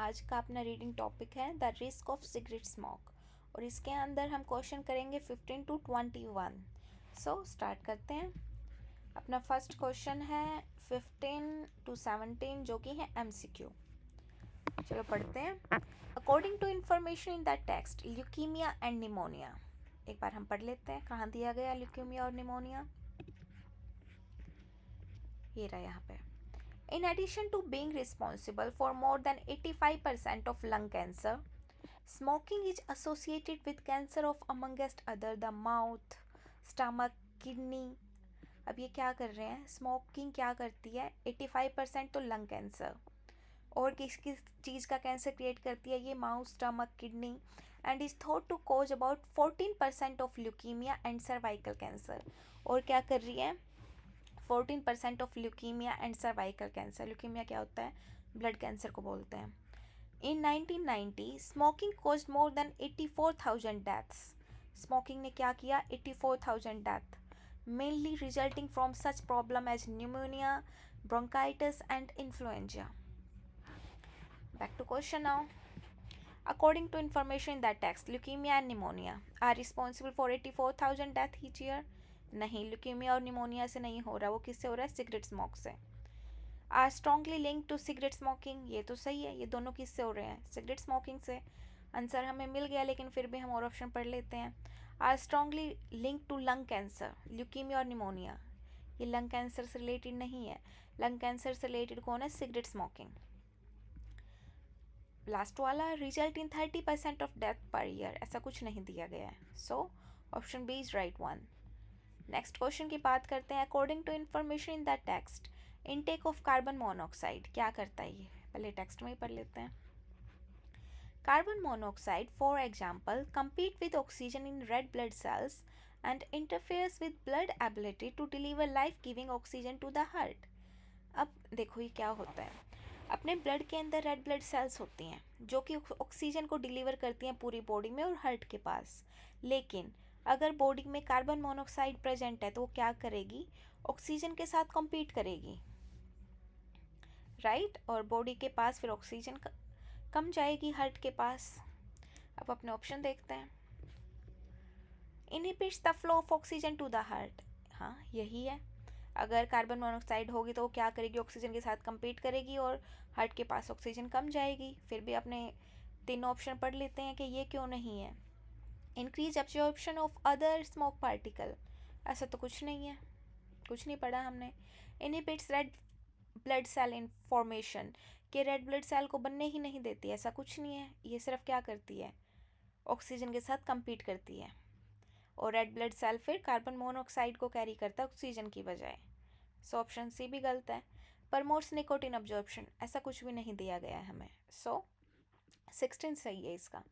आज का अपना रीडिंग टॉपिक है the risk of cigarette smoke और इसके अंदर हम क्वेश्चन करेंगे 15 to 21। सो स्टार्ट करते हैं। अपना फर्स्ट क्वेश्चन है 15 to 17 जो कि है MCQ। चलो पढ़ते हैं। According to information in the text leukaemia and pneumonia. एक बार हम पढ़ लेते हैं कहाँ दिया गया ल्यूकीमिया और निमोनिया। ये रहा यहाँ पे। In addition to being responsible for more than 85% of lung cancer, smoking is associated with cancer of amongst other the mouth, stomach, kidney। अब ये क्या कर रहे हैं, स्मोकिंग क्या करती है, 85% तो लंग कैंसर और किस किस चीज़ का कैंसर क्रिएट करती है, ये mouth, stomach, kidney and is thought to cause about 14% of leukaemia and cervical cancer. और क्या कर रही है, 14% of leukaemia and cervical cancer. Leukaemia क्या होता है, ब्लड कैंसर को बोलते हैं। In 1990 smoking caused more than 84,000 deaths. Smoking ने क्या किया, 84,000 death, mainly resulting from such problem as pneumonia, bronchitis and influenza. Back to question now. According to information in that text, leukemia and pneumonia are responsible for 84,000 death each year। नहीं, leukaemia और pneumonia से नहीं हो रहा, वो किससे हो रहा है, सिगरेट स्मोक से। Are strongly link to cigarette smoking, ये तो सही है, ये दोनों किससे हो रहे हैं, सिगरेट स्मोकिंग से। आंसर हमें मिल गया, लेकिन फिर भी हम और ऑप्शन पढ़ लेते हैं। Are strongly link to lung cancer, leukaemia और निमोनिया ये लंग कैंसर से रिलेटेड नहीं है। लंग कैंसर से रिलेटेड कौन है, सिगरेट स्मोकिंग। लास्ट वाला result in 30% of death per year, ऐसा कुछ नहीं दिया गया है। So option B is right one. Next question की बात करते हैं। According to information in the text intake of carbon monoxide क्या करता है, ये पहले टेक्स्ट में ही पढ़ लेते हैं। Carbon monoxide for example compete with oxygen in red blood cells and interferes with blood ability to deliver life-giving oxygen to the heart। अब देखो ये क्या होता है, अपने ब्लड के अंदर रेड ब्लड सेल्स होती हैं जो कि ऑक्सीजन को डिलीवर करती हैं पूरी बॉडी में और हार्ट के पास। लेकिन अगर बॉडी में कार्बन मोनोऑक्साइड प्रेजेंट है तो वो क्या करेगी, ऑक्सीजन के साथ कॉम्पीट करेगी, राइट। और बॉडी के पास फिर ऑक्सीजन कम जाएगी हार्ट के पास। अब अपने ऑप्शन देखते हैं। Inhibits the flow of oxygen to the heart, हाँ यही है। अगर कार्बन मोनोऑक्साइड होगी तो वो क्या करेगी, ऑक्सीजन के साथ कम्पीट करेगी और हार्ट के पास ऑक्सीजन कम जाएगी। फिर भी अपने तीनों ऑप्शन पढ़ लेते हैं कि ये क्यों नहीं है। Increase absorption of other smoke particle, ऐसा तो कुछ नहीं है, कुछ नहीं पढ़ा हमने। Inhibits red blood cell in formation, कि रेड ब्लड सेल को बनने ही नहीं देती, ऐसा कुछ नहीं है। ये सिर्फ क्या करती है, ऑक्सीजन के साथ कम्पीट करती है और रेड ब्लड सेल फिर कार्बन मोनोऑक्साइड को कैरी करता है ऑक्सीजन की बजाय। सो ऑप्शन सी भी गलत है। प्रमोट्स निकोटिन अब्जॉर्प्शन, ऐसा कुछ भी नहीं दिया गया है हमें। सो 16 सही है इसका।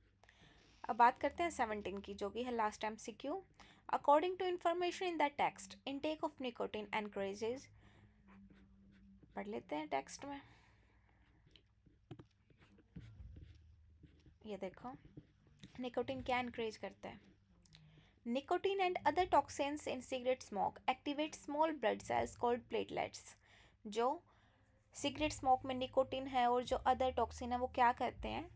अब बात करते हैं 17 की जो कि है last MCQ। According to information in the text intake of nicotine encourages, पढ़ लेते हैं टेक्स्ट में। ये देखो निकोटिन क्या एनकरेज करता है, nicotine and other toxins in cigarette smoke activate small blood cells called platelets. जो सिगरेट स्मोक में निकोटिन है और जो अदर टॉक्सिन है वो क्या करते हैं,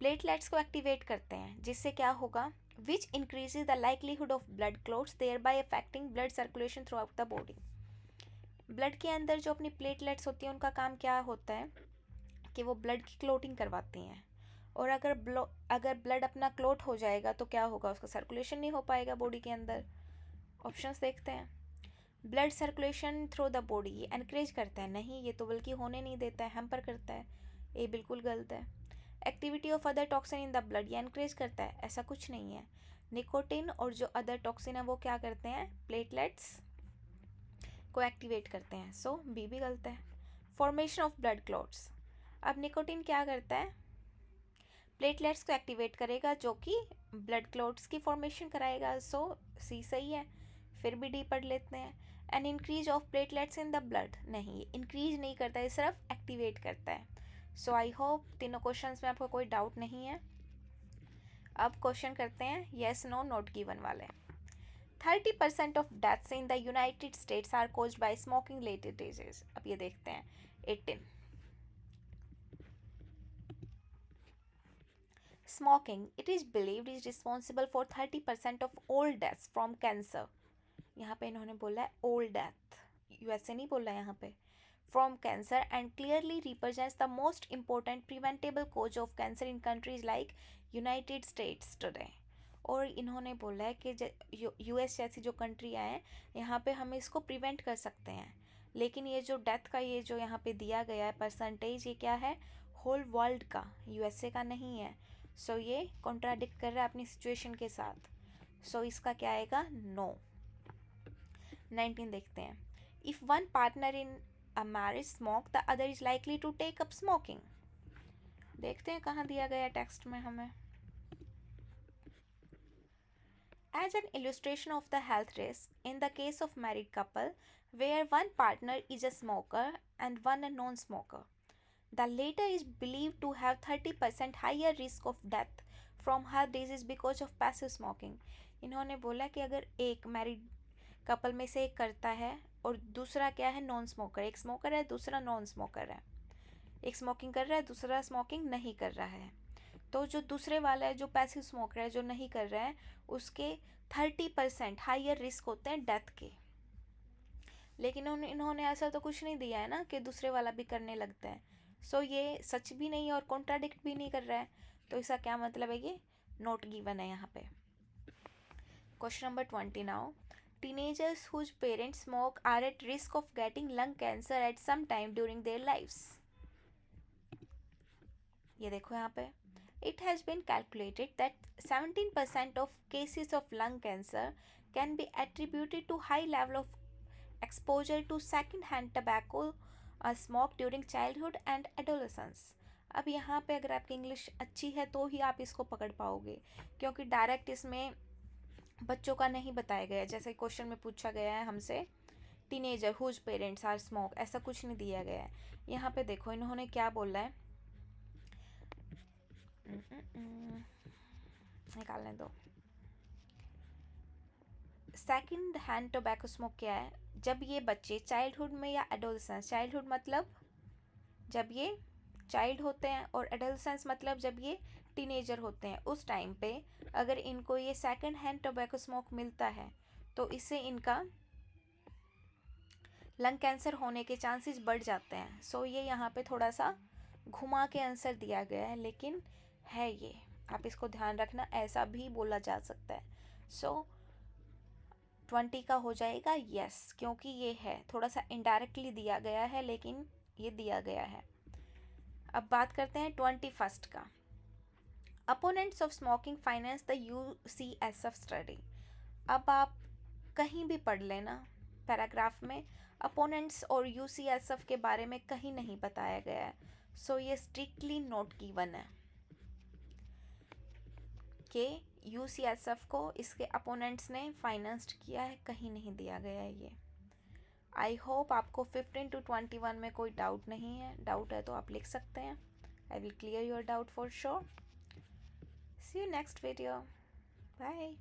प्लेटलेट्स को एक्टिवेट करते हैं, जिससे क्या होगा, which increases the likelihood of blood clots thereby affecting blood circulation throughout the body. Blood के अंदर जो अपनी प्लेटलेट्स होती हैं उनका काम क्या होता है कि वो ब्लड की क्लोटिंग करवाती हैं, और अगर ब्लड अपना क्लोट हो जाएगा तो क्या होगा, उसका सर्कुलेशन नहीं हो पाएगा बॉडी के अंदर। ऑप्शंस देखते हैं। Blood circulation through the body ये एनकरेज करता है, नहीं ये तो बल्कि होने नहीं देता है, हैम्पर करता है, ये बिल्कुल गलत है। Activity of other toxin in the blood ये एनकरेज करता है, ऐसा कुछ नहीं है। निकोटिन और जो अदर टॉक्सिन है वो क्या करते हैं, प्लेटलेट्स को एक्टिवेट करते हैं। सो बी भी गलत है। फॉर्मेशन ऑफ ब्लड क्लॉट्स, अब निकोटिन क्या करता है, प्लेटलेट्स को एक्टिवेट करेगा जो कि ब्लड क्लॉट्स की फॉर्मेशन कराएगा। सो सी सही है। फिर भी डी पढ़ लेते हैं। An increase of platelets in the blood, नहीं इंक्रीज नहीं करता है, सिर्फ एक्टिवेट करता है। सो आई होप तीनों क्वेश्चंस में आपको कोई डाउट नहीं है। अब क्वेश्चन करते हैं येस नो नोट गिवन वाले। 30% of deaths in the United States are caused by smoking लेटेड एजेस। अब ये देखते हैं 18। Smoking, it is believed, is responsible for 30% of all deaths from cancer. यहाँ पे इन्होंने बोला है all death, यूएसए नहीं बोला है यहाँ पे, from cancer, and clearly represents the most important preventable cause of cancer in countries like United States today. और इन्होंने बोला है कि यूएस जैसी जो कंट्रियाँ हैं यहाँ पे हम इसको प्रिवेंट कर सकते हैं, लेकिन ये जो डेथ का ये जो यहाँ पे दिया गया है परसेंटेज, ये क्या है, होल वर्ल्ड का, यूएसए का नहीं है. सो ये कॉन्ट्राडिक्ट कर रहा है अपनी सिचुएशन के साथ. सो इसका क्या आएगा, नो. 19 देखते हैं. If one partner in a marriage smoke the other is likely to take up smoking. देखते हैं कहाँ दिया गया टेक्स्ट में हमें. As an illustration of the health risk in the case of married couple where one partner is a smoker and one a non-smoker, the latter is believed to have 30% higher risk of death from heart disease because of passive smoking. इन्होंने बोला कि अगर एक married couple में से एक करता है और दूसरा क्या है, नॉन स्मोकर, एक स्मोकर है दूसरा नॉन स्मोकर है, एक स्मोकिंग कर रहा है दूसरा स्मोकिंग नहीं कर रहा है, तो जो दूसरे वाला है जो पैसिव स्मोकर है जो नहीं कर रहा है उसके 30% हाइयर रिस्क होते हैं डेथ के. लेकिन इन्होंने ऐसा तो कुछ नहीं दिया है ना कि दूसरे वाला भी करने लगता है. सो ये सच भी नहीं है और कॉन्ट्राडिक्ट भी नहीं कर रहा है, तो इसका क्या मतलब है, ये नोट गिवन है यहाँ पे. Question number 20 now. Teenagers whose parents smoke are at risk of getting lung cancer at some time during their lives. ये देखो यहाँ पे. It has been calculated that 17% of cases of lung cancer can be attributed to high level of exposure to second-hand tobacco smoke during childhood and adolescence. अब यहाँ पे अगर आपकी English अच्छी है तो ही आप इसको पकड़ पाओगे, क्योंकि डायरेक्ट इसमें बच्चों का नहीं बताया गया. जैसे क्वेश्चन में पूछा गया है हमसे, teenager whose parents are smoke, ऐसा कुछ नहीं दिया गया है. यहाँ पे देखो इन्होंने क्या बोला है, निकालने दो. सेकंड हैंड टोबैको स्मोक क्या है, जब ये बच्चे चाइल्डहुड में या एडोलसेंस, चाइल्डहुड मतलब जब ये चाइल्ड होते हैं और एडोलसेंस मतलब जब ये टीनेजर होते हैं, उस टाइम पे अगर इनको ये सेकंड हैंड टोबैको स्मोक मिलता है तो इससे इनका लंग कैंसर होने के चांसेस बढ़ जाते हैं. सो ये यहाँ पे थोड़ा सा घुमा के आंसर दिया गया है, लेकिन है ये, आप इसको ध्यान रखना, ऐसा भी बोला जा सकता है. सो 20 का हो जाएगा यस, क्योंकि ये है थोड़ा सा इनडायरेक्टली दिया गया है लेकिन ये दिया गया है. अब बात करते हैं 21 का. Opponents of smoking finance the UCSF study. अब आप कहीं भी पढ़ लेना, पैराग्राफ में अपोनेंट्स और UCSF के बारे में कहीं नहीं बताया गया है. सो ये स्ट्रिक्टली नोट गिवन है कि UCSF को इसके अपोनेंट्स ने फाइनेंस्ड किया है, कहीं नहीं दिया गया है ये. आई होप आपको 15 to 21 में कोई डाउट नहीं है. डाउट है तो आप लिख सकते हैं. I will clear your doubt for sure. See you next video. Bye.